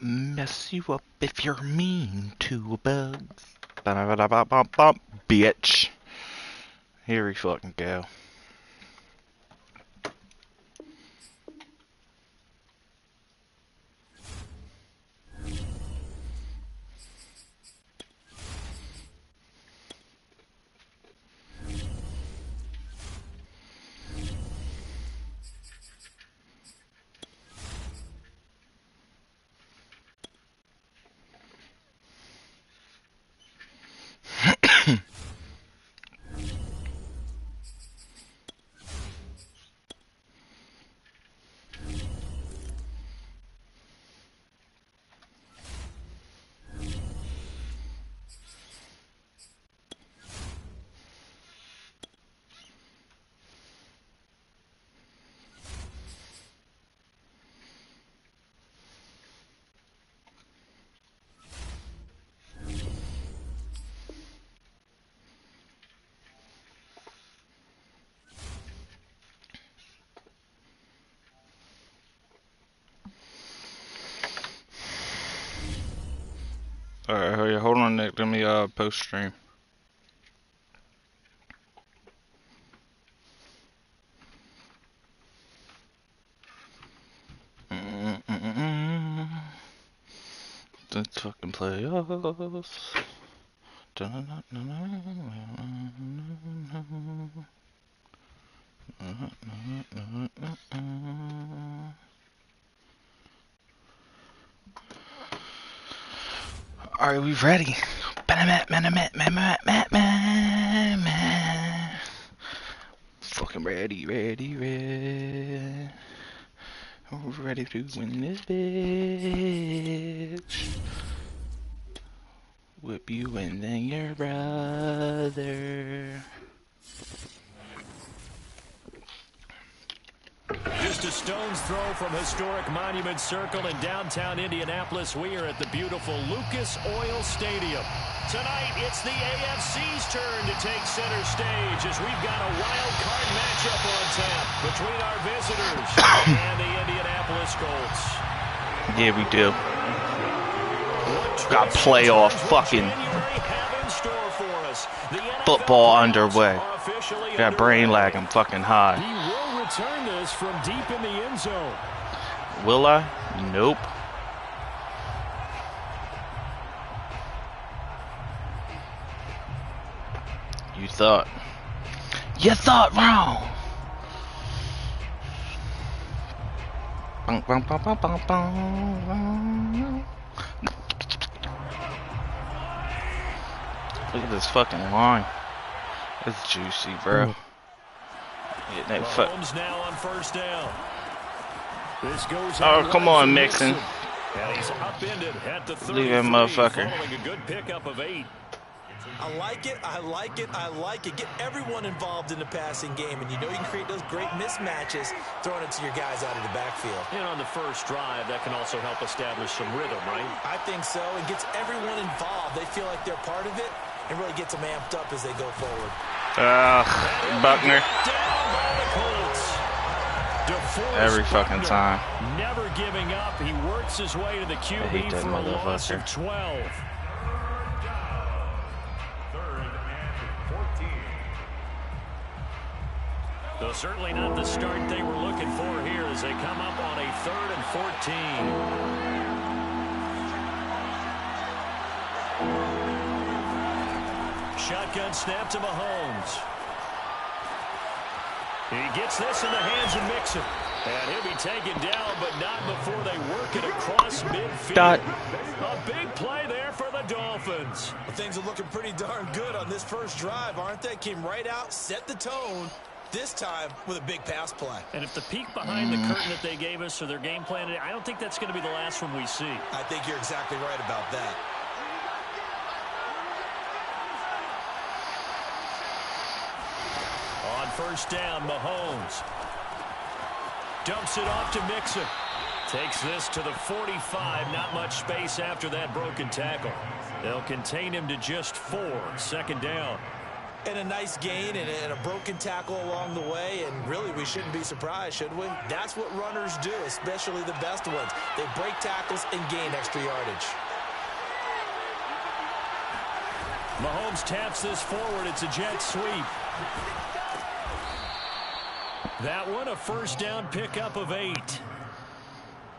mess you up if you're mean to a bug. Ba-da-ba-da-ba-ba-ba, bitch. Here we fucking go. Alright, hold on, Nick. Let me post stream. Let's fucking play us. Are we ready? Fucking ready. We're ready to win this bitch. Whip you and then your brother. Just a stone's throw from historic Monument Circle in downtown Indianapolis. We are at the beautiful Lucas Oil Stadium. Tonight, it's the AFC's turn to take center stage as we've got a wild card matchup on tap between our visitors and the Indianapolis Colts. Yeah, we do. Got playoff fucking football underway. Got brain lag, I'm fucking high. He will return this from deep in the end zone. Will I? Nope. You thought wrong. Look at this fucking line. It's juicy, bro. Mahomes now on first down. This goes oh, come on, Mixon. And he's upended at the 33, leave him, motherfucker. following a good pickup of 8. I like it. Get everyone involved in the passing game, and you know you can create those great mismatches throwing it to your guys out of the backfield. And on the first drive, that can also help establish some rhythm, right? I think so. It gets everyone involved. They feel like they're part of it, and really gets them amped up as they go forward. Buckner. Every fucking Buckner, time. Never giving up. He works his way to the QB for a loss of 12. Though certainly not the start they were looking for here as they come up on a 3rd and 14. Shotgun snap to Mahomes. He gets this in the hands of Mixon. And he'll be taken down, but not before they work it across midfield. A big play there for the Dolphins. Well, things are looking pretty darn good on this first drive, aren't they? Came right out, set the tone. This time with a big pass play. And if the peek behind the curtain that they gave us or their game plan, I don't think that's going to be the last one we see. I think you're exactly right about that. On first down, Mahomes dumps it off to Mixon. Takes this to the 45. Not much space after that broken tackle. They'll contain him to just 4. Second down. And a nice gain and a broken tackle along the way, and really we shouldn't be surprised, should we? That's what runners do, especially the best ones. They break tackles and gain extra yardage. Mahomes taps this forward. It's a jet sweep. That one, a first down pickup of 8.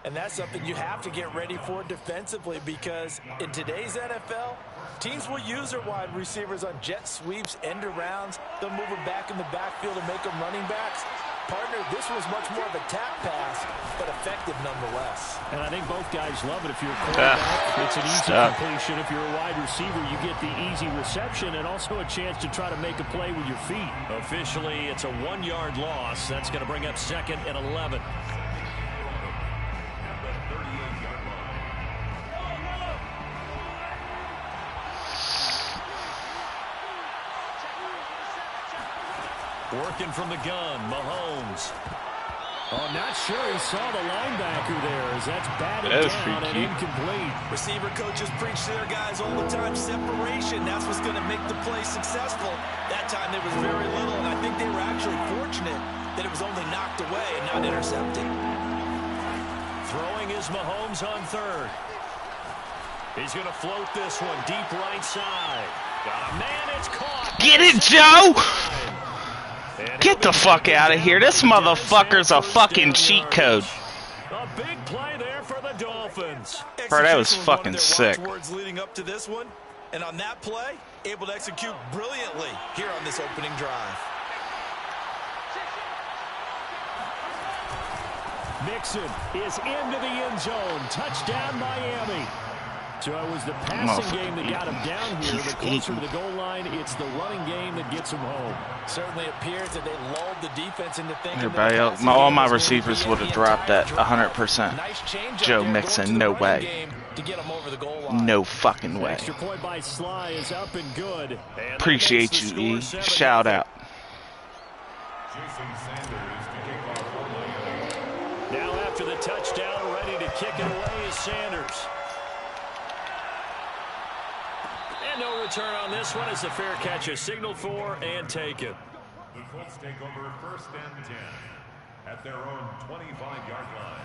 And that's something you have to get ready for defensively, because in today's NFL, teams will use their wide receivers on jet sweeps, end arounds. They'll move them back in the backfield and make them running backs. Partner, this was much more of a tap pass, but effective nonetheless. And I think both guys love it. If you're a quarterback, it's an easy completion. If you're a wide receiver, you get the easy reception and also a chance to try to make a play with your feet. Officially, it's a 1-yard loss. That's going to bring up 2nd and 11. Working from the gun, Mahomes. Oh, not sure he saw the linebacker there, as that's batted down and incomplete. Receiver coaches preach to their guys all the time, separation. That's what's going to make the play successful. That time there was very little, and I think they were actually fortunate that it was only knocked away and not intercepted. Throwing is Mahomes on 3rd. He's going to float this one deep right side. Got a man, it's caught. Get it, Joe! Get the fuck out of here. This motherfucker's a fucking cheat code. A big play there for the Dolphins. Bro, that was fucking sick. Words leading up to this one, and on that play, able to execute brilliantly here on this opening drive. Mixon is into the end zone. Touchdown, Miami. So it was the passing game that got him down here. The closer to the goal line, it's the running game that gets him home. Certainly appears that they lulled the defense into thinking everybody else, all my receivers would have dropped that 100%. Joe Mixon, no way. No fucking way. Extra point by Sly is up and good. Appreciate you, E. Shout out. Now after the touchdown, ready to kick it away is Sanders. No return on this one as the fair catch is signaled for and taken. The Colts take over 1st and 10 at their own 25-yard line.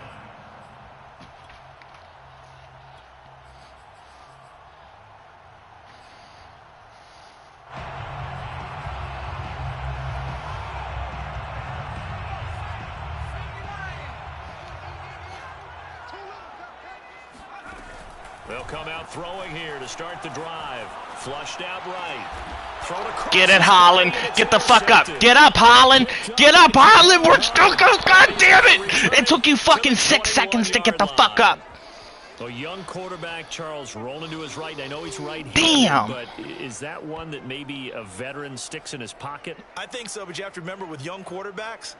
They'll come out throwing here to start the drive. Flushed out right. Get it, Holland. Get the fuck up. Get up, Holland. Get up, Holland. We're still going. God damn it. It took you fucking 6 seconds to get the fuck up. A young quarterback, Charles, rolling to his right. I know he's right-handed, damn. But is that one that maybe a veteran sticks in his pocket? I think so, but you have to remember with young quarterbacks,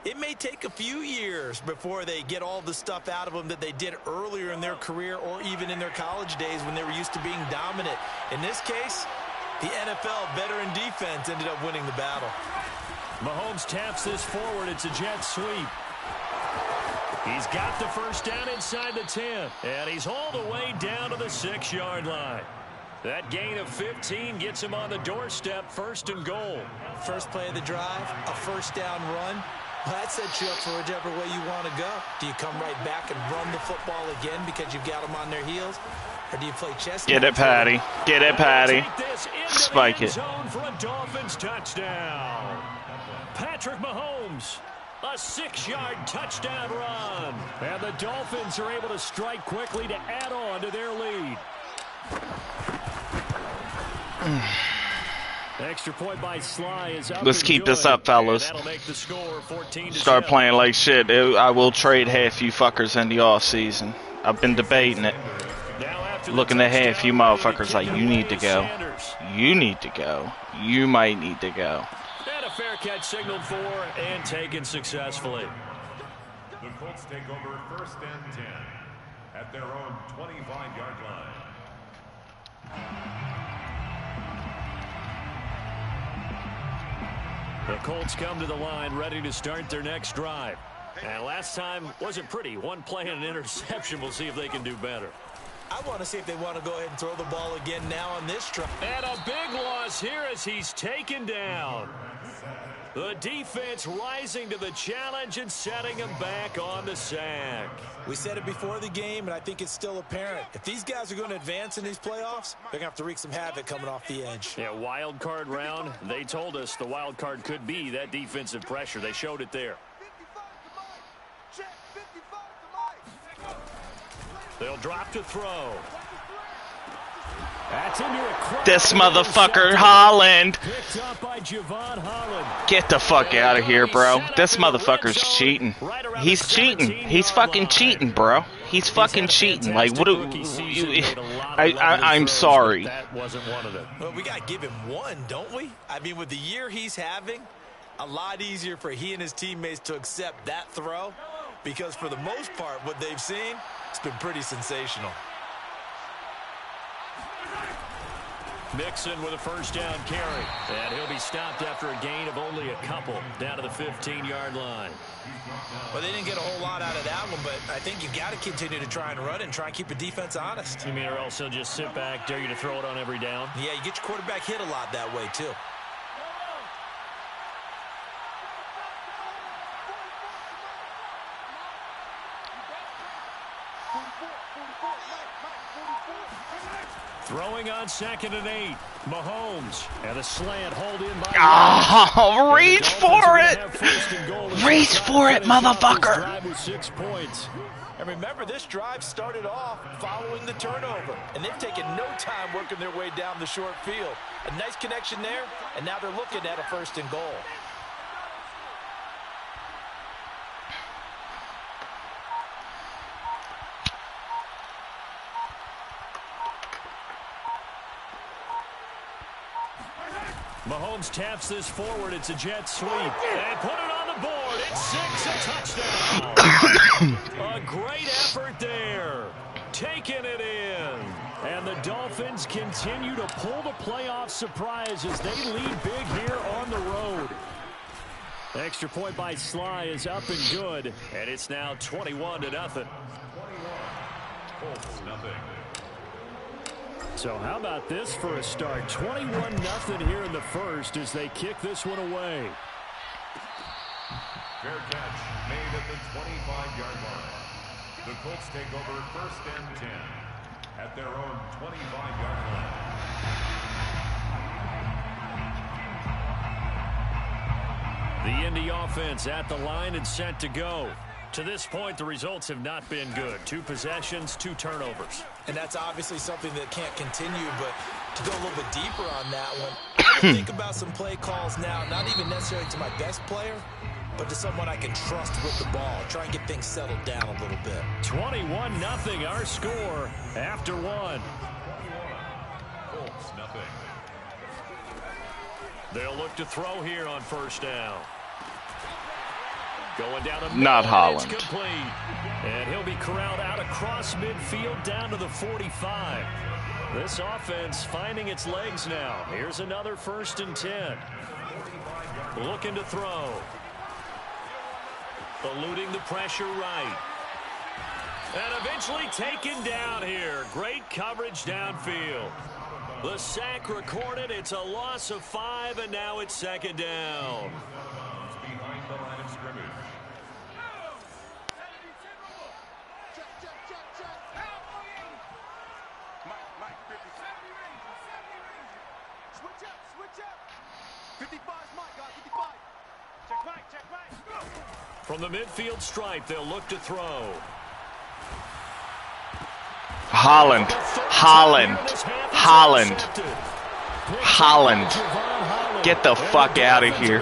it may take a few years before they get all the stuff out of them that they did earlier in their career or even in their college days when they were used to being dominant. In this case, the NFL veteran defense ended up winning the battle. Mahomes taps this forward. It's a jet sweep. He's got the first down inside the 10, and he's all the way down to the 6-yard line. That gain of 15 gets him on the doorstep, 1st and goal. First play of the drive, a first down run. Well, that sets you up for whichever way you want to go. Do you come right back and run the football again because you've got them on their heels? Or do you play chess? Get it, Patty. Get it, Patty. Spike it. For a Dolphins touchdown. Patrick Mahomes. A 6-yard touchdown run. And the Dolphins are able to strike quickly to add on to their lead. Extra point by Sly is up. Let's keep this up, fellas. That'll make the score 14-7. Start playing like shit. I will trade half you fuckers in the off season. I've been debating it. Looking at half you motherfuckers like you need to go. You need to go. You might need to go. And a fair catch signaled for and taken successfully. The Colts take over 1st and 10 at their own 25-yard line. The Colts come to the line ready to start their next drive. And last time wasn't pretty. One play and an interception. We'll see if they can do better. I want to see if they want to go ahead and throw the ball again now on this try. And a big loss here as he's taken down. The defense rising to the challenge and setting him back on the sack. We said it before the game, and I think it's still apparent. If these guys are going to advance in these playoffs, they're going to have to wreak some havoc coming off the edge. Yeah, wild card round. They told us the wild card could be that defensive pressure. They showed it there. They'll drop to throw. That's into a This motherfucker, Holland. Picked up by Javon Holland. Get the fuck out of here, bro. This motherfucker's cheating. He's cheating. He's fucking cheating, bro. He's fucking cheating. Like, what do I'm sorry. That wasn't one of them. Well, we got to give him one, don't we? I mean, with the year he's having, a lot easier for he and his teammates to accept that throw, because for the most part, what they've seen, it's been pretty sensational. Mixon with a first down carry. And he'll be stopped after a gain of only a couple down to the 15-yard line. Well, they didn't get a whole lot out of that one, but I think you've got to continue to try and run and try and keep the defense honest. You mean, or else he'll just sit back, dare you to throw it on every down? Yeah, you get your quarterback hit a lot that way, too. Throwing on 2nd and 8. Mahomes. And a slant hold in by... Oh, reach for it! Reach for it, motherfucker! With 6 points. And remember, this drive started off following the turnover. And they've taken no time working their way down the short field. A nice connection there, and now they're looking at a 1st and goal. Mahomes taps this forward. It's a jet sweep. And put it on the board. It's 6, a touchdown. A great effort there. Taking it in. And the Dolphins continue to pull the playoff surprise as they lead big here on the road. Extra point by Sly is up and good. And it's now 21-0. So how about this for a start? 21-0 here in the first as they kick this one away. Fair catch made at the 25-yard line. The Colts take over 1st and 10 at their own 25-yard line. The Indy offense at the line and set to go. To this point, the results have not been good. 2 possessions, 2 turnovers. And that's obviously something that can't continue, but to go a little bit deeper on that one, think about some play calls now, not even necessarily to my best player, but to someone I can trust with the ball. Try and get things settled down a little bit. 21-0 our score after 1. Colts, nothing. They'll look to throw here on 1st down. Going down to not Holland. Complete. And he'll be corralled out across midfield down to the 45. This offense finding its legs now. Here's another 1st and 10. Looking to throw. Eluding the pressure right. And eventually taken down here. Great coverage downfield. The sack recorded. It's a loss of 5, and now it's 2nd down. Behind the line of scrimmage. From the midfield stripe, they'll look to throw. Holland. Holland. Holland. Holland. Get the fuck out of here.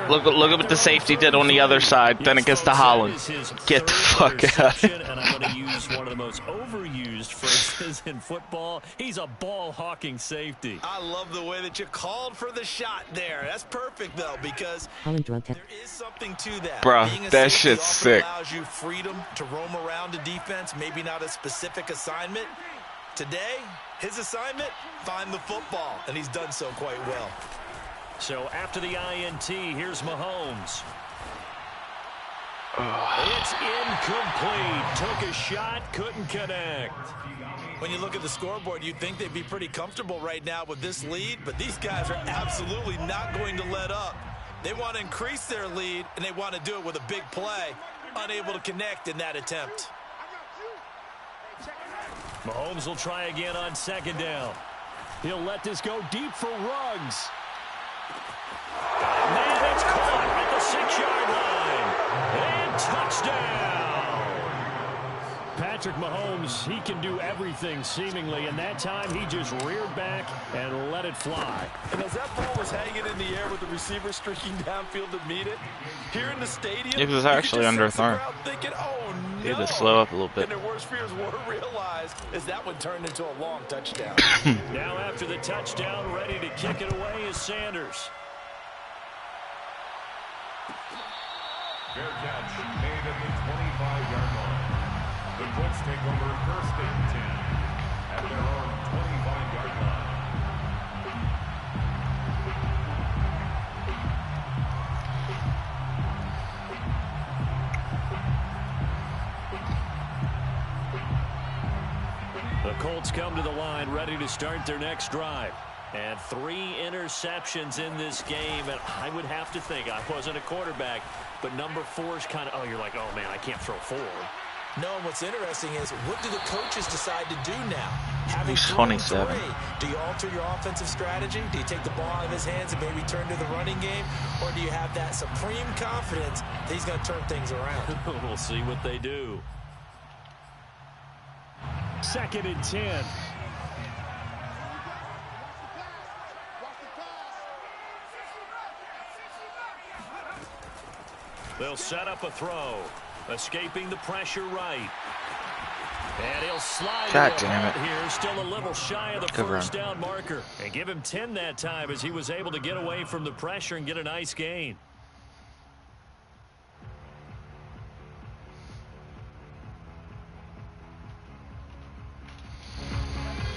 Look at what the safety did on the other side. Then it gets to Holland. Get the fuck out of here. And I'm going to use one of the most overused phrases in football. He's a ball-hawking safety. I love the way that you called for the shot there. That's perfect, though, because there is something to that. Bruh, that shit's sick. Allows you freedom to roam around a defense, maybe not a specific assignment. Today, his assignment, find the football, and he's done so quite well. So after the INT, here's Mahomes. It's incomplete. Took a shot, couldn't connect. When you look at the scoreboard, you'd think they'd be pretty comfortable right now with this lead, but these guys are absolutely not going to let up. They want to increase their lead, and they want to do it with a big play. Unable to connect in that attempt. Mahomes will try again on second down. He'll let this go deep for Ruggs. And it's caught at the 6-yard line. And touchdown. Patrick Mahomes, he can do everything seemingly, and that time he just reared back and let it fly. And as that ball was hanging in the air with the receiver streaking downfield to meet it, here in the stadium, it was actually under thrown. Thinking, oh no. He had to slow up a little bit. And their worst fears were realized as that one turned into a long touchdown. Now after the touchdown, ready to kick it away is Sanders. Fair catch made at the 25-yard line. The Colts take over first and 10 at their own 25-yard line. The Colts come to the line ready to start their next drive. And 3 interceptions in this game, and I would have to think, I wasn't a quarterback, but number 4 is kind of, oh, you're like, oh, man, I can't throw 4. No, and what's interesting is, what do the coaches decide to do now? Having 27. Do you alter your offensive strategy? Do you take the ball out of his hands and maybe turn to the running game? Or do you have that supreme confidence that he's going to turn things around? We'll see what they do. 2nd and 10. They'll set up a throw. Escaping the pressure right. And he'll slide God damn it. Here, still a little shy of the first down marker. And give him 10 that time as he was able to get away from the pressure and get a nice gain.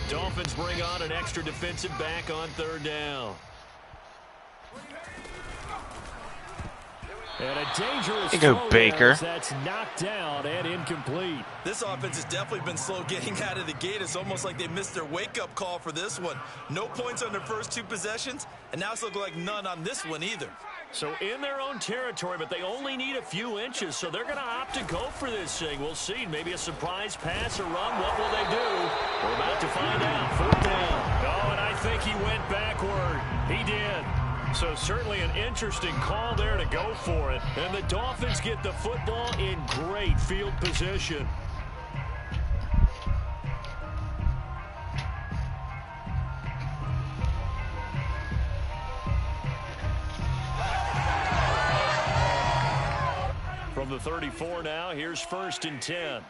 Dolphins bring on an extra defensive back on 3rd down. And a dangerous throw Baker. That's knocked down and incomplete. This offense has definitely been slow getting out of the gate. It's almost like they missed their wake-up call for this one. No points on their first 2 possessions, and now it's looking like none on this one either. So in their own territory, but they only need a few inches, so they're going to opt to go for this thing. We'll see. Maybe a surprise pass or run. What will they do? We're about to find out. 4th down. Oh, and I think he went backward. He did. So certainly an interesting call there to go for it. And the Dolphins get the football in great field position. From the 34 now, here's 1st and 10.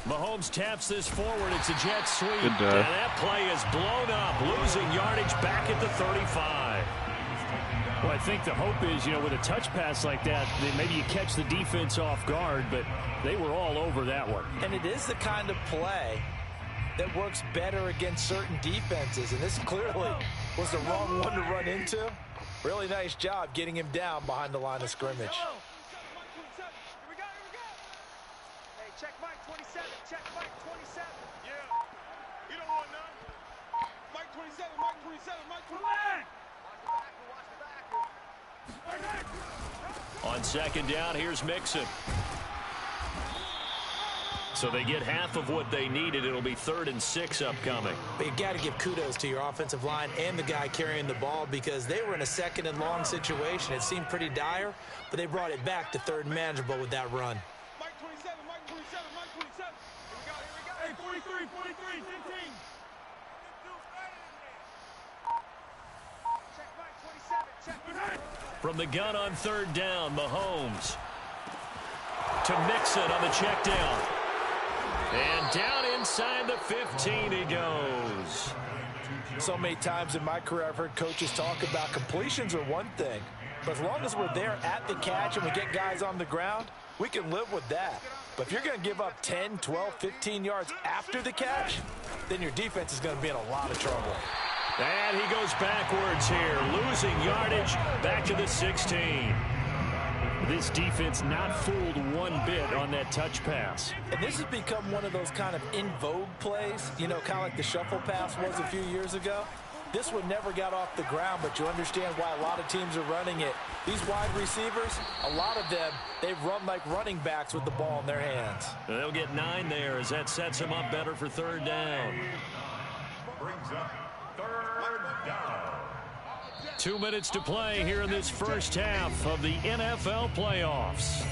Mahomes taps this forward. It's a jet sweep. And that play is blown up, losing yardage back at the 35. Well, I think the hope is, with a touch pass like that, then maybe you catch the defense off guard, but they were all over that one. And it is the kind of play that works better against certain defenses, and this clearly was the wrong one to run into. Really nice job getting him down behind the line of scrimmage. Check Mike 27. Check Mike 27. Yeah. You don't want none. Mike 27. Mike 27. Mike 27. On 2nd down, here's Mixon. So they get half of what they needed. It'll be 3rd and 6 upcoming. But you got to give kudos to your offensive line and the guy carrying the ball, because they were in a 2nd and long situation. It seemed pretty dire, but they brought it back to 3rd and manageable with that run. Mike 27. Mike 27. Mike 27. Here we go. Here we go. Hey, 43. 43. 15. Check Mike 27. Check. From the gun on 3rd down, Mahomes to Mixon on the check down. And down inside the 15 he goes. So many times in my career I've heard coaches talk about completions are one thing, but as long as we're there at the catch and we get guys on the ground, we can live with that. But if you're going to give up 10, 12, 15 yards after the catch, then your defense is going to be in a lot of trouble. And he goes backwards here, losing yardage back to the 16. This defense not fooled one bit on that touch pass. And this has become one of those kind of in vogue plays, you know, kind of like the shuffle pass was a few years ago. This one never got off the ground, but you understand why a lot of teams are running it. These wide receivers, a lot of them, they've run like running backs with the ball in their hands. They'll get 9 there as that sets them up better for third down. Brings up third down. 2 minutes to play here in this first half of the NFL playoffs.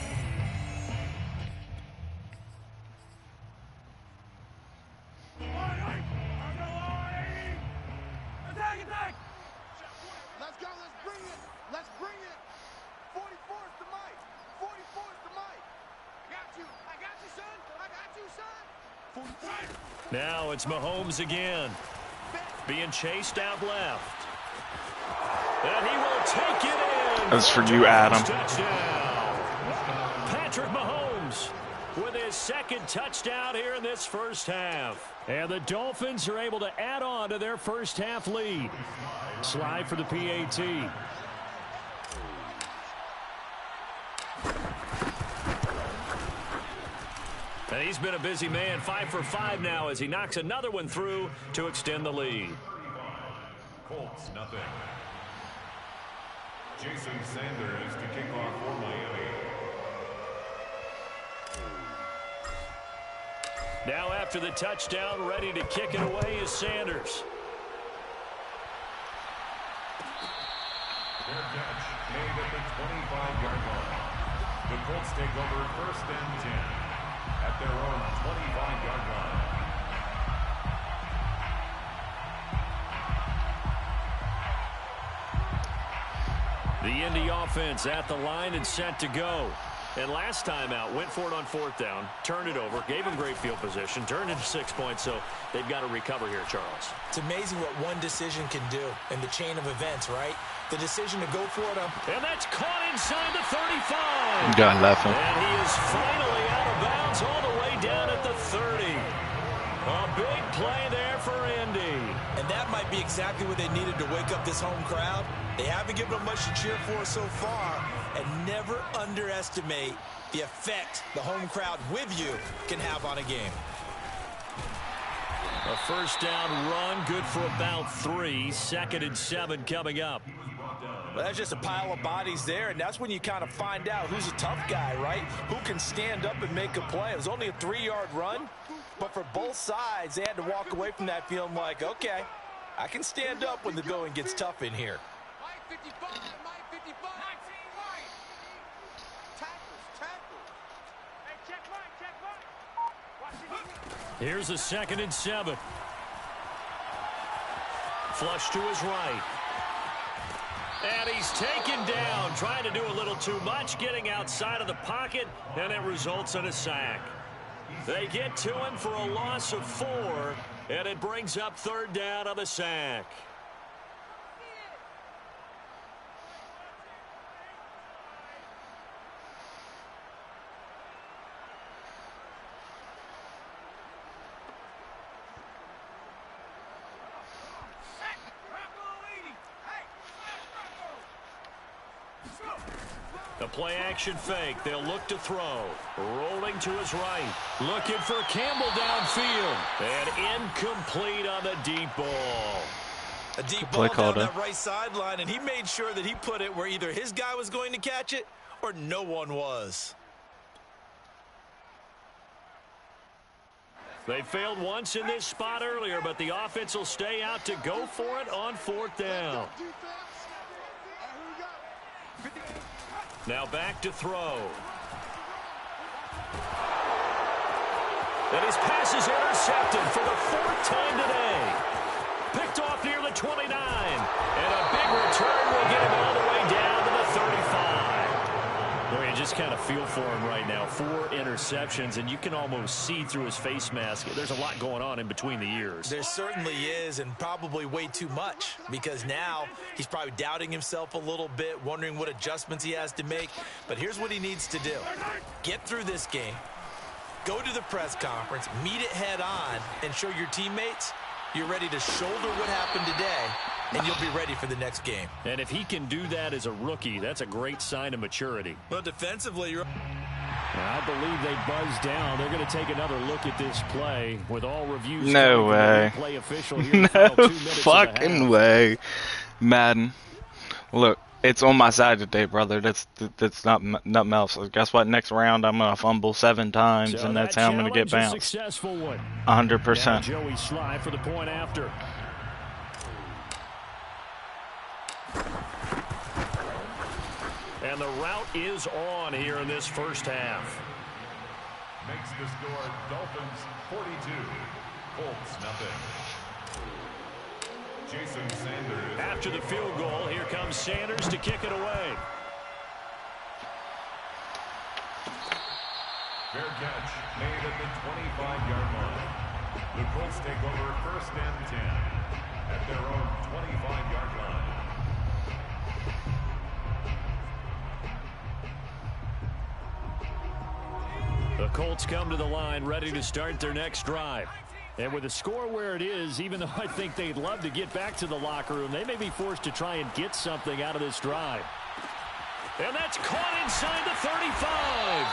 Let's go, let's bring it. Let's bring it. 44's the mic. 44's the mic. I got you, son. I got you, son. Now it's Mahomes again. Being chased out left. And he will take it in. That's for you, Adam. Touchdown. Patrick Mahomes with his second touchdown here in this first half. And the Dolphins are able to add on to their first half lead. Slide for the PAT. And he's been a busy man, 5 for 5 now as he knocks another one through to extend the lead. Colts, nothing. Jason Sanders to kick off for Miami. Now after the touchdown, ready to kick it away is Sanders. Their catch made at the 25-yard line. The Colts take over first and 10 at their own 25-yard line. The Indy offense at the line and set to go. And last time out, went for it on fourth down, turned it over, gave him great field position, turned into 6 points, so they've got to recover here, Charles. It's amazing what one decision can do in the chain of events, right? The decision to go for it. And that's caught inside the 35. God left him. And he is finally out of bounds all the way down at the 30. A big play there for Indy. And that might be exactly what they needed to wake up this home crowd. They haven't given them much to cheer for so far. And never underestimate the effect the home crowd with you can have on a game. A first down run, good for about 3. 2nd and 7 coming up. Well, that's just a pile of bodies there, and that's when you kind of find out who's a tough guy, right? Who can stand up and make a play. It was only a 3-yard run, but for both sides, they had to walk away from that feeling like, okay, I can stand up when the going gets tough in here. Mike 55, Mike 55. 19 Mike. Tackles. Hey, check Mike. Watch it. Here's a 2nd and 7. Flush to his right. And he's taken down, trying to do a little too much, getting outside of the pocket, and it results in a sack. They get to him for a loss of 4, and it brings up third down on the sack. The play action fake. They'll look to throw. Rolling to his right. Looking for Campbell downfield. And incomplete on the deep ball. A deep ball down that right sideline, and he made sure that he put it where either his guy was going to catch it or no one was. They failed once in this spot earlier, but the offense will stay out to go for it on fourth down. Now back to throw. And his pass is intercepted for the 4th time today. Picked off near the 29. And a big return will get him all the way down to the 35. Boy, you just kind of feel for him right now. 4 interceptions, and you can almost see through his face mask. There's a lot going on in between the ears. There certainly is, and probably way too much, because now he's probably doubting himself a little bit, wondering what adjustments he has to make. But here's what he needs to do. Get through this game, go to the press conference, meet it head on, and show your teammates You're ready to shoulder what happened today, and you'll be ready for the next game. And if he can do that as a rookie, that's a great sign of maturity. Well, defensively, you're... I believe they buzzed down. They're going to take another look at this play with all reviews. No way. Play official here in the final 2 minutes Fucking way. Madden. Look, it's on my side today, brother. That's not nothing else. Guess what? Next round, I'm going to fumble 7 times, and that's how I'm going to get bounced. 100%. Joey Sly for the point after. And the route is on here in this first half. Makes the score Dolphins 42, Colts nothing. Jason Sanders. After the field goal, here comes Sanders to kick it away. Fair catch made at the 25-yard line. The Colts take over 1st and 10 at their own 25-yard line. The Colts come to the line ready to start their next drive. And with the score where it is, even though I think they'd love to get back to the locker room, they may be forced to try and get something out of this drive. And that's caught inside the 35.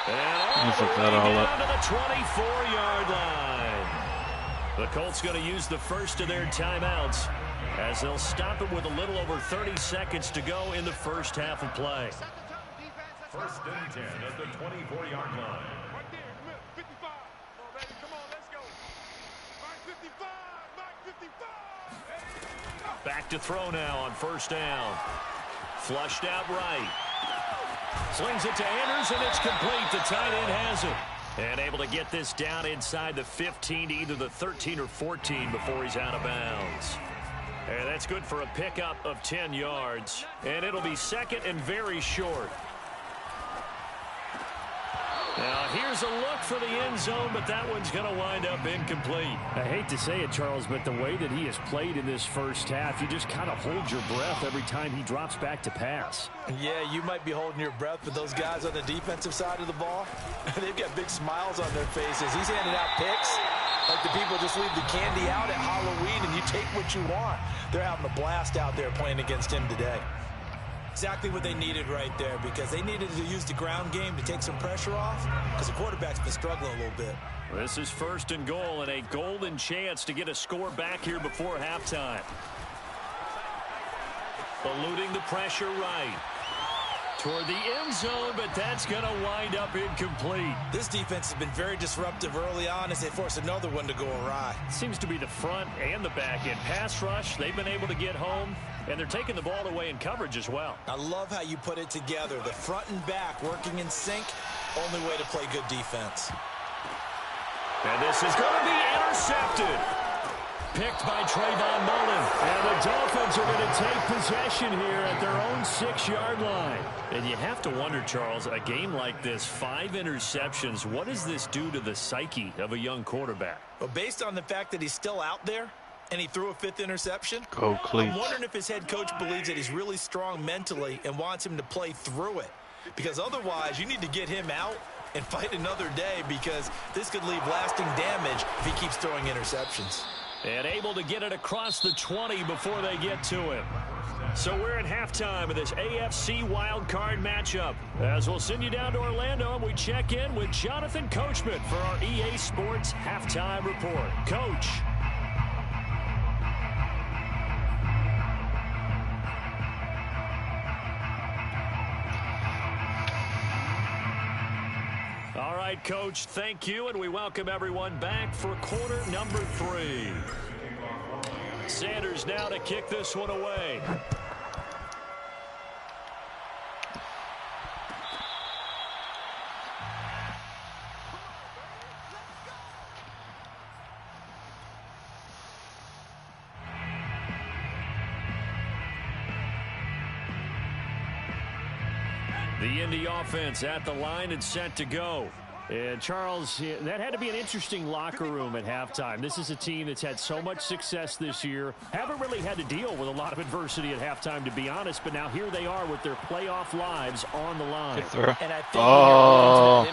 And all the way down to the 24-yard line. The Colts going to use the first of their timeouts as they'll stop it with a little over 30 seconds to go in the first half of play. 1st and 10 at the 24-yard line. Right there, come here, 55. Come on, baby, come on, let's go. Mark 55, Mark 55. Back to throw now on 1st down. Flushed out right. Slings it to Anders, and it's complete. The tight end has it. And able to get this down inside the 15 to either the 13 or 14 before he's out of bounds. And that's good for a pickup of 10 yards. And it'll be 2nd and very short. Now, here's a look for the end zone, but that one's going to wind up incomplete. I hate to say it, Charles, but the way that he has played in this first half, you just kind of hold your breath every time he drops back to pass. Yeah, you might be holding your breath, but those guys on the defensive side of the ball, they've got big smiles on their faces. He's handing out picks like the people just leave the candy out at Halloween, and you take what you want. They're having a blast out there playing against him today. Exactly what they needed right there, because they needed to use the ground game to take some pressure off, because the quarterback's been struggling a little bit. This is 1st and goal, and a golden chance to get a score back here before halftime. Eluding the pressure right. Toward the end zone, but that's going to wind up incomplete. This defense has been very disruptive early on as they force another one to go awry. Seems to be the front and the back end. Pass rush, they've been able to get home, and they're taking the ball away in coverage as well. I love how you put it together. The front and back working in sync, only way to play good defense. And this is going to be intercepted. Picked by Trayvon Mullen. And the Dolphins are going to take possession here at their own 6-yard line. And you have to wonder, Charles, a game like this, 5 interceptions, what does this do to the psyche of a young quarterback? Well, based on the fact that he's still out there and he threw a 5th interception, Go Cleats. I'm wondering if his head coach believes that he's really strong mentally and wants him to play through it. Because otherwise, you need to get him out and fight another day, because this could leave lasting damage if he keeps throwing interceptions. And able to get it across the 20 before they get to him. So we're at halftime of this AFC Wildcard matchup. As we'll send you down to Orlando, and we check in with Jonathan Coachman for our EA Sports Halftime Report. Coach. All right, Coach, thank you, and we welcome everyone back for quarter number 3. Sanders now to kick this one away. The Indy offense at the line and set to go. And, Charles, that had to be an interesting locker room at halftime. This is a team that's had so much success this year. Haven't really had to deal with a lot of adversity at halftime, to be honest. But now here they are with their playoff lives on the line. And I think Oh, all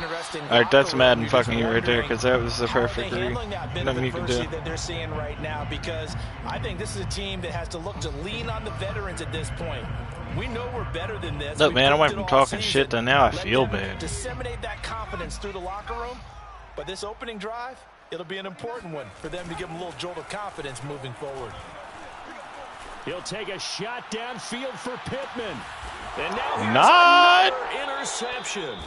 right, that's Madden Madden fucking you right there, because that was the perfect read. Nothing you can do. That they're seeing right now, because I think this is a team that has to look to lean on the veterans at this point. We know we're better than this. Look, man, I went from talking shit to now I feel bad. Disseminate that confidence through the locker room. But this opening drive, it'll be an important one for them to give them a little jolt of confidence moving forward. He'll take a shot downfield for Pittman. And now here's Not another interception.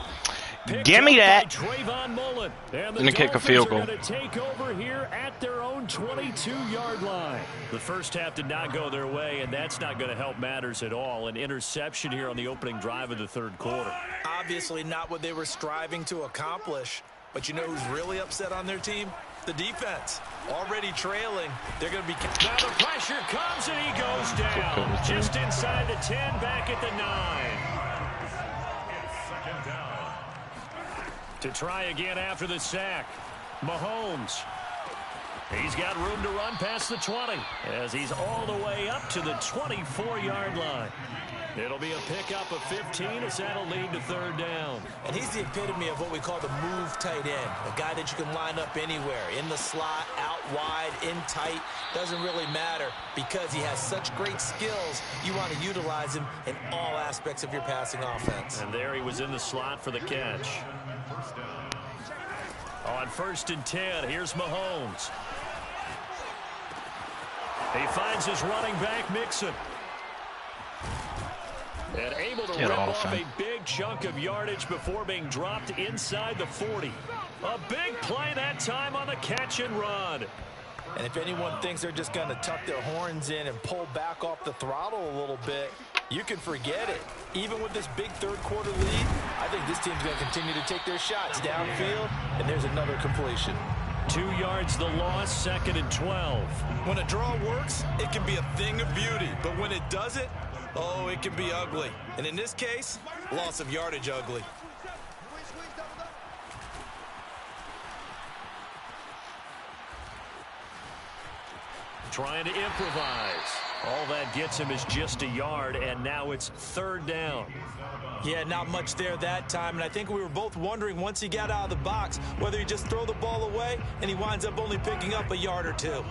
Give me that. Trayvon Mullen. And the Gonna kick a field goal. Dolphins are gonna take over here at their own 22-yard line. The first half did not go their way, and that's not going to help matters at all. An interception here on the opening drive of the third quarter. Obviously not what they were striving to accomplish. But you know who's really upset on their team? The defense. Already trailing. They're going to be... Now the pressure comes, and he goes down. Just inside the 10, back at the 9. To try again after the sack. Mahomes. He's got room to run past the 20 as he's all the way up to the 24-yard line. It'll be a pickup of 15 as that'll lead to third down. And he's the epitome of what we call the move tight end. A guy that you can line up anywhere. In the slot, out wide, in tight. Doesn't really matter because he has such great skills. You want to utilize him in all aspects of your passing offense. And there he was in the slot for the catch. On 1st and 10, here's Mahomes. He finds his running back, Mixon. And able to rip off a big chunk of yardage before being dropped inside the 40. A big play that time on the catch and run. And if anyone thinks they're just going to tuck their horns in and pull back off the throttle a little bit, you can forget it. Even with this big third quarter lead, I think this team's going to continue to take their shots downfield, and there's another completion. 2 yards the loss, 2nd and 12. When a draw works, it can be a thing of beauty, but when it doesn't, oh, it can be ugly. And in this case, loss of yardage ugly. Trying to improvise. All that gets him is just a yard, and now it's third down. Yeah, not much there that time, and I think we were both wondering once he got out of the box whether he just throw the ball away and he winds up only picking up a yard or two. You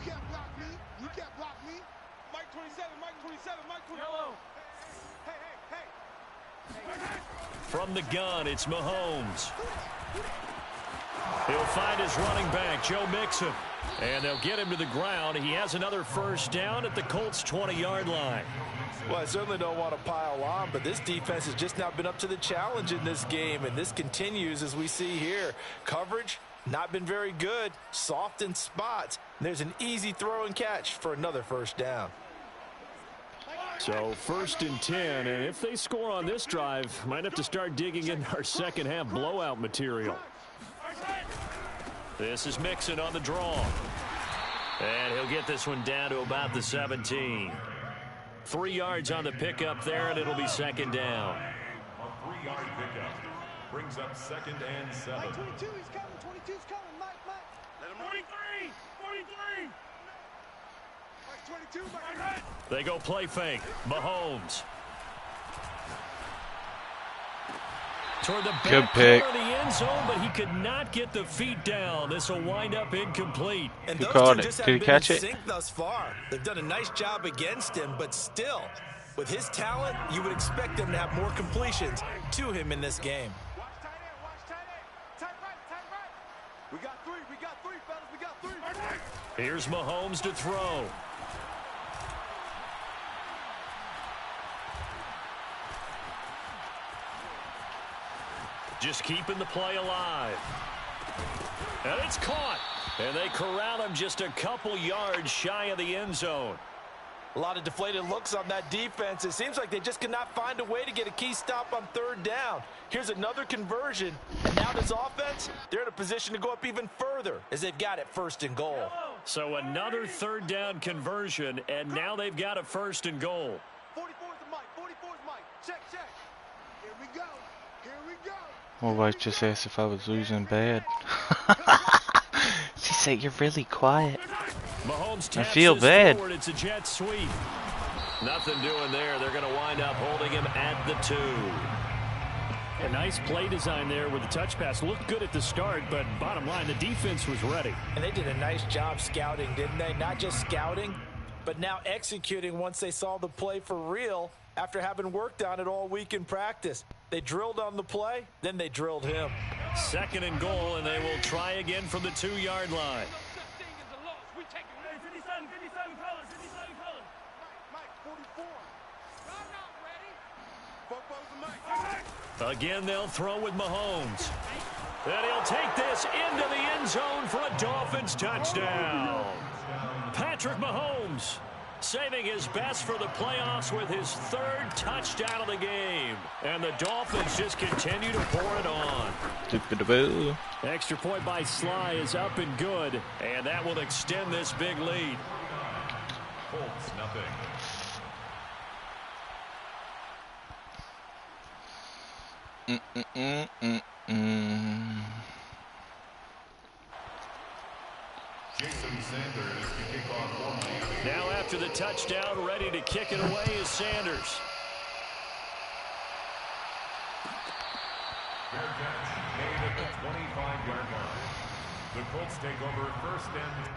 can't block me. You can't block me. Mike 27, Mike 27, Mike 27. Hello. Hey. From the gun, it's Mahomes. He'll find his running back, Joe Mixon. And they'll get him to the ground. He has another first down at the Colts' 20-yard line. Well, I certainly don't want to pile on, but this defense has just not been up to the challenge in this game, and this continues as we see here. Coverage, not been very good, soft in spots. There's an easy throw and catch for another first down. So 1st and 10, and if they score on this drive, might have to start digging in our second half blowout material. This is Mixon on the draw. And he'll get this one down to about the 17. 3 yards on the pickup there, and it'll be second down. A 3-yard pickup brings up 2nd and 7. Mike 22, he's coming. 22's coming. Mike. Let him 43. 43. Mike 22, Mike. They go play fake. Mahomes. Toward the Good back pick. corner of the end zone, but he could not get the feet down. This will wind up incomplete. And Who those caught two it? just Did haven't he been catch in it? sync thus far. They've done a nice job against him, but still, with his talent, you would expect him to have more completions to him in this game. Watch tight end. Watch tight end. Tight right. We got three, fellas. We got three. Here's Mahomes to throw. Just keeping the play alive. And it's caught. And they corral him just a couple yards shy of the end zone. A lot of deflated looks on that defense. It seems like they just cannot find a way to get a key stop on third down. Here's another conversion. And now this offense, they're in a position to go up even further as they've got it 1st and goal. So another third down conversion, and now they've got a 1st and goal. 44's the Mike. 44's Mike. Check. Here we go. My wife just asked if I was losing bad. She said, you're really quiet. Mahomes I feel bad. forward. It's a jet sweep. Nothing doing there. They're going to wind up holding him at the 2. A nice play design there with the touch pass. Looked good at the start, but bottom line, the defense was ready. And they did a nice job scouting, didn't they? Not just scouting, but now executing once they saw the play for real after having worked on it all week in practice. They drilled on the play, then they drilled him. 2nd and goal, and they will try again from the 2-yard line. Again, they'll throw with Mahomes. And he'll take this into the end zone for a Dolphins touchdown. Patrick Mahomes saving his best for the playoffs with his 3rd touchdown of the game. And the Dolphins just continue to pour it on. Extra point by Sly is up and good. And that will extend this big lead. Colts, nothing. Jason Sanders to kick off for Miami. Now after the touchdown, ready to kick it away is Sanders. Fair catch made at the 25-yard line. The Colts take over 1st and...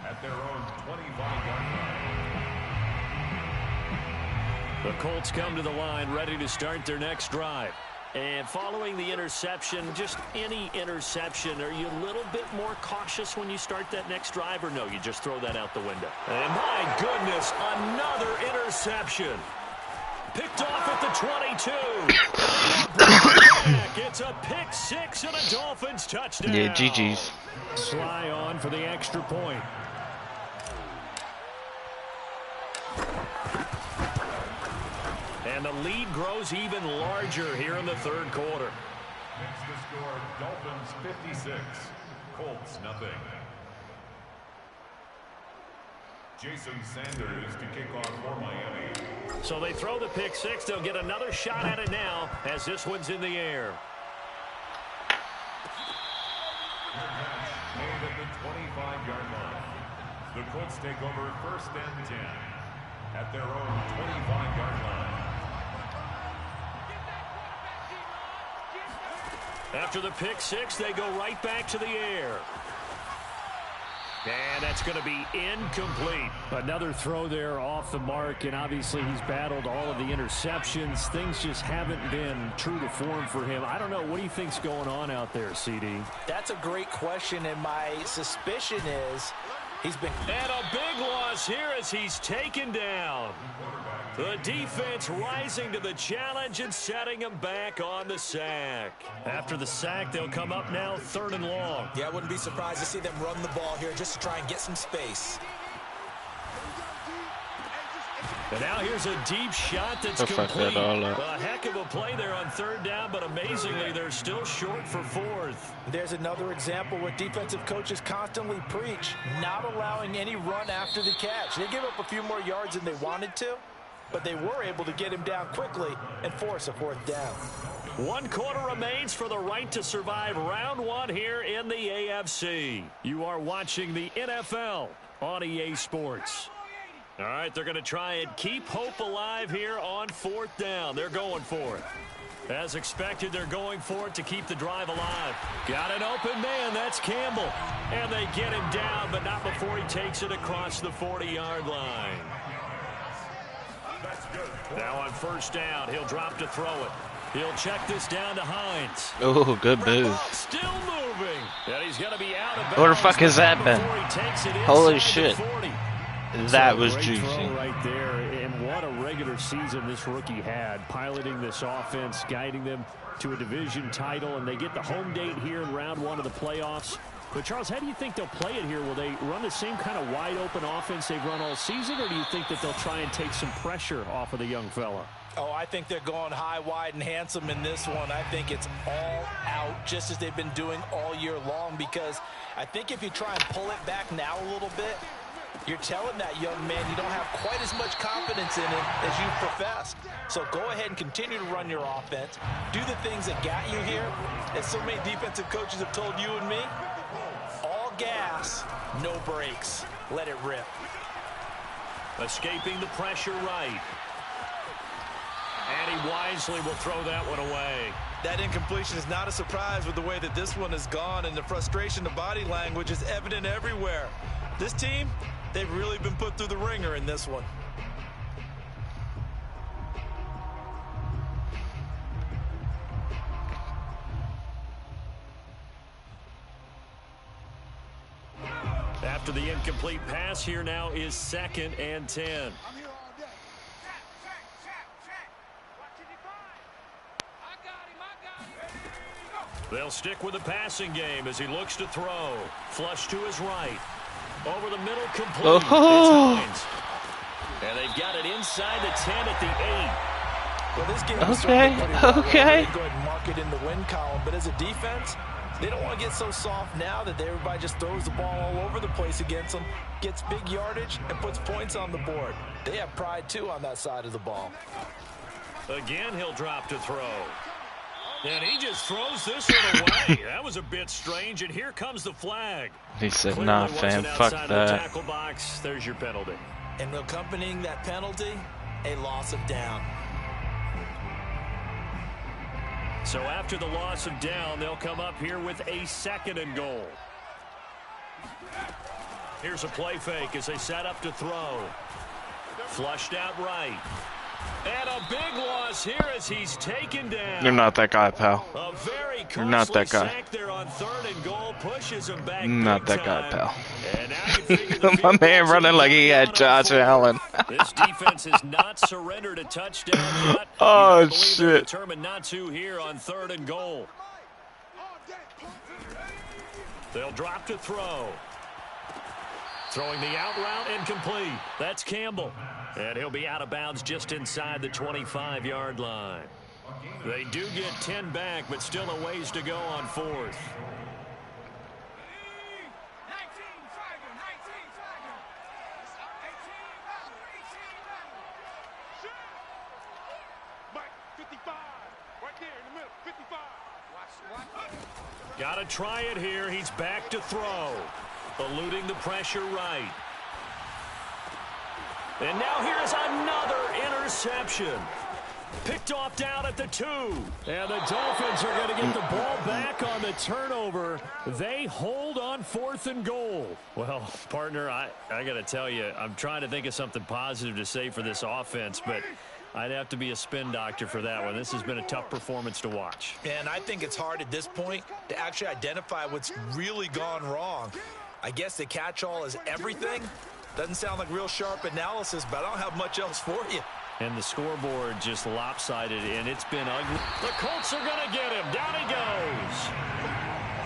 at their own 25-yard line. The Colts come to the line ready to start their next drive. And following the interception, just any interception, are you a little bit more cautious when you start that next drive, or no, you just throw that out the window? And my goodness, another interception. Picked off at the 22. It's a pick 6 and a Dolphins touchdown. Yeah, GG's. Sly on for the extra point. And the lead grows even larger here in the 3rd quarter. Next to score, Dolphins 56, Colts nothing. Jason Sanders to kick off for Miami. So they throw the pick 6. They'll get another shot at it now as this one's in the air. Made at the 25-yard line. The Colts take over 1st and 10 at their own 25-yard line. After the pick 6, they go right back to the air. And that's going to be incomplete. Another throw there off the mark, and obviously he's battled all of the interceptions. Things just haven't been true to form for him. I don't know. What do you think's going on out there, CD? That's a great question, and my suspicion is he's been... And a big loss here as he's taken down. The defense rising to the challenge and setting him back on the sack. After the sack, they'll come up now 3rd and long. Yeah, I wouldn't be surprised to see them run the ball here just to try and get some space. And now here's a deep shot that's complete. A heck of a play there on 3rd down, but amazingly, they're still short for 4th. There's another example where defensive coaches constantly preach, not allowing any run after the catch. They gave up a few more yards than they wanted to, but they were able to get him down quickly and force a 4th down. 1 quarter remains for the right to survive round 1 here in the AFC. You are watching the NFL on EA Sports. All right, they're going to try and keep hope alive here on 4th down. They're going for it. As expected, they're going for it to keep the drive alive. Got an open man. That's Campbell. And they get him down, but not before he takes it across the 40-yard line. Now on first down, he'll drop to throw it. He'll check this down to Hines. Oh, good move. Still moving. And he's going to be out of bounds. Where the fuck has that been? Holy shit. That was juicy. Right there. And what a regular season this rookie had, piloting this offense, guiding them to a division title, and they get the home date here in round 1 of the playoffs. But, Charles, how do you think they'll play it here? Will they run the same kind of wide-open offense they've run all season, or do you think that they'll try and take some pressure off of the young fella? Oh, I think they're going high, wide, and handsome in this one. I think it's all out, just as they've been doing all year long, because I think if you try and pull it back now a little bit, you're telling that young man you don't have quite as much confidence in him as you professed. So go ahead and continue to run your offense. Do the things that got you here. As so many defensive coaches have told you and me, all gas, no brakes. Let it rip. Escaping the pressure right. And he wisely will throw that one away. That incompletion is not a surprise with the way that this one has gone, and the frustration of body language is evident everywhere. This team, they've really been put through the ringer in this one. After the incomplete pass, here now is 2nd and 10. I'm here all day. Check. What did he find? I got him. They'll stick with the passing game as he looks to throw. Flush to his right. Over the middle, complete. Oh. It's Hines. And they've got it inside the 10 at the 8. Well, this game Okay. Go ahead and mark it in the win column, but as a defense, they don't want to get so soft now that everybody just throws the ball all over the place against them, gets big yardage, and puts points on the board. They have pride, too, on that side of the ball. Again, he'll drop to throw. And he just throws this one away. That was a bit strange, and here comes the flag. He said, Clearly nah, wasn't fam, fuck outside of the that. tackle box. There's your penalty. And accompanying that penalty, a loss of down. So after the loss of down, they'll come up here with a 2nd and goal. Here's a play fake as they set up to throw. Flushed out right. And a big loss here as he's taken down. You're not that guy, pal. A very You're not that guy. sack there on 3rd and goal, pushes him back. Not big that guy, time. pal. And now you figure the My field man goal's running like he had Josh Allen. This defense has not surrendered a touchdown yet. Oh, You believe they're shit. determined not to here on 3rd and goal. They'll drop to throw. Throwing the out route, incomplete. That's Campbell. And he'll be out of bounds just inside the 25-yard line. They do get 10 back, but still a ways to go on 4th. Got to try it here. He's back to throw. Eluding the pressure right. And now here's another interception. Picked off down at the 2. And the Dolphins are going to get the ball back on the turnover. They hold on 4th and goal. Well, partner, I got to tell you, I'm trying to think of something positive to say for this offense, but I'd have to be a spin doctor for that one. This has been a tough performance to watch. And I think it's hard at this point to actually identify what's really gone wrong. I guess the catch-all is everything. Doesn't sound like real sharp analysis, but I don't have much else for you. And the scoreboard just lopsided, and it's been ugly. The Colts are going to get him. Down he goes.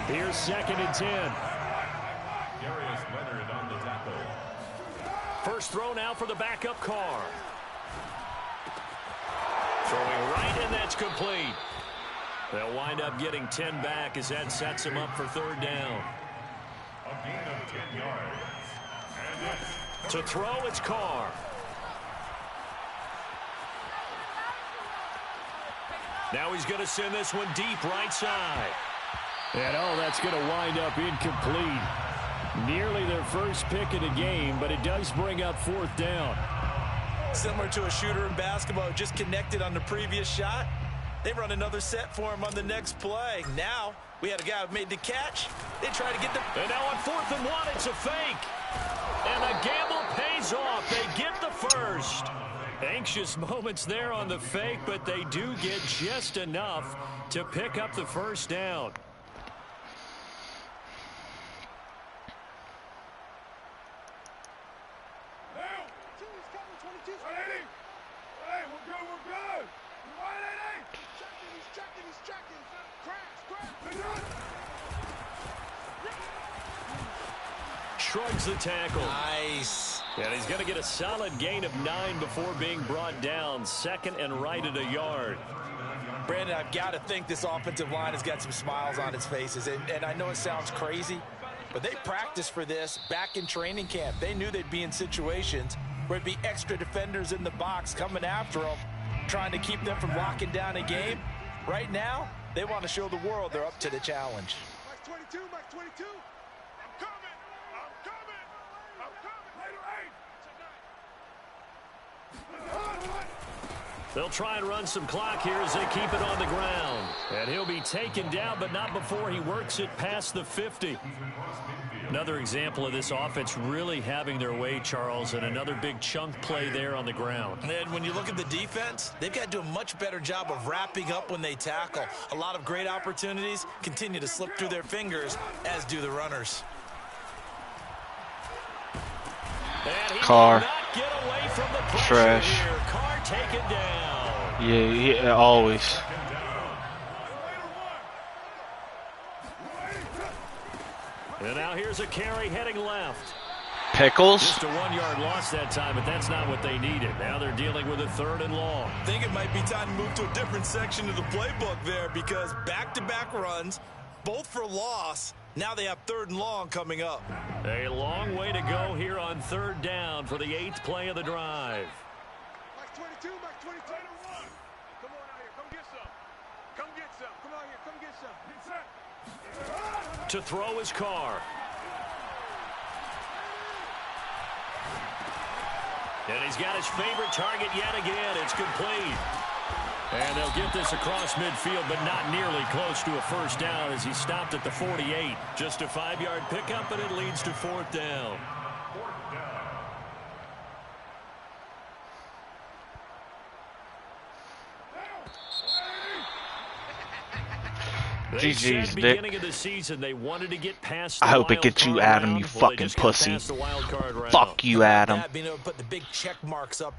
Here's 2nd and 10. Darius Leonard on the tackle. First throw now for the backup Carr. Throwing right, and that's complete. They'll wind up getting 10 back as that sets him up for 3rd down. A gain of 10 yards. And it's To throw, it's Carr. Now he's going to send this one deep right side. And that's going to wind up incomplete. Nearly their first pick of the game, but it does bring up 4th down. Similar to a shooter in basketball who just connected on the previous shot. They run another set for him on the next play. Now, we had a guy who made the catch. They try to get the... And now on 4th and 1, it's a fake. And the gamble pays off. They get the first. Anxious moments there on the fake, but they do get just enough to pick up the first down. Shrugs the tackle. Nice. And he's going to get a solid gain of 9 before being brought down. 2nd and right at a yard. Brandon, I've got to think this offensive line has got some smiles on its faces. And I know it sounds crazy, but they practiced for this back in training camp. They knew they'd be in situations where it'd be extra defenders in the box coming after them, trying to keep them from locking down a game. Right now, they want to show the world they're up to the challenge. Mike 22, Mike 22. I'm coming. I'm coming. I'm coming. Later 8. They'll try and run some clock here as they keep it on the ground. And he'll be taken down, but not before he works it past the 50. Another example of this offense really having their way, Charles, and another big chunk play there on the ground. And when you look at the defense, they've got to do a much better job of wrapping up when they tackle. A lot of great opportunities continue to slip through their fingers, as do the runners. And he Carr. will not get away from the pressure Trash. here. Carr taken down. Yeah, always. And now here's a carry heading left. Pickles? Just a 1-yard loss that time, but that's not what they needed. Now they're dealing with a 3rd and long. I think it might be time to move to a different section of the playbook there, because back-to-back runs, both for loss. Now they have 3rd and long coming up. A long way to go here on 3rd down for the 8th play of the drive. Mike 22, Mike 22. Come on out here. Come get some. Come get some. Come out here. Come get some. Get set. To throw his Carr. And he's got his favorite target yet again. It's complete. And they'll get this across midfield, but not nearly close to a first down as he stopped at the 48. Just a 5-yard pickup, and it leads to 4th down. They GG's, said Dick. beginning of the season they wanted to get past the I hope it gets you, wild card Adam, round. you Well, they fucking just got pussy. past the wild card round. Fuck you, Adam. Being able to put the big check marks up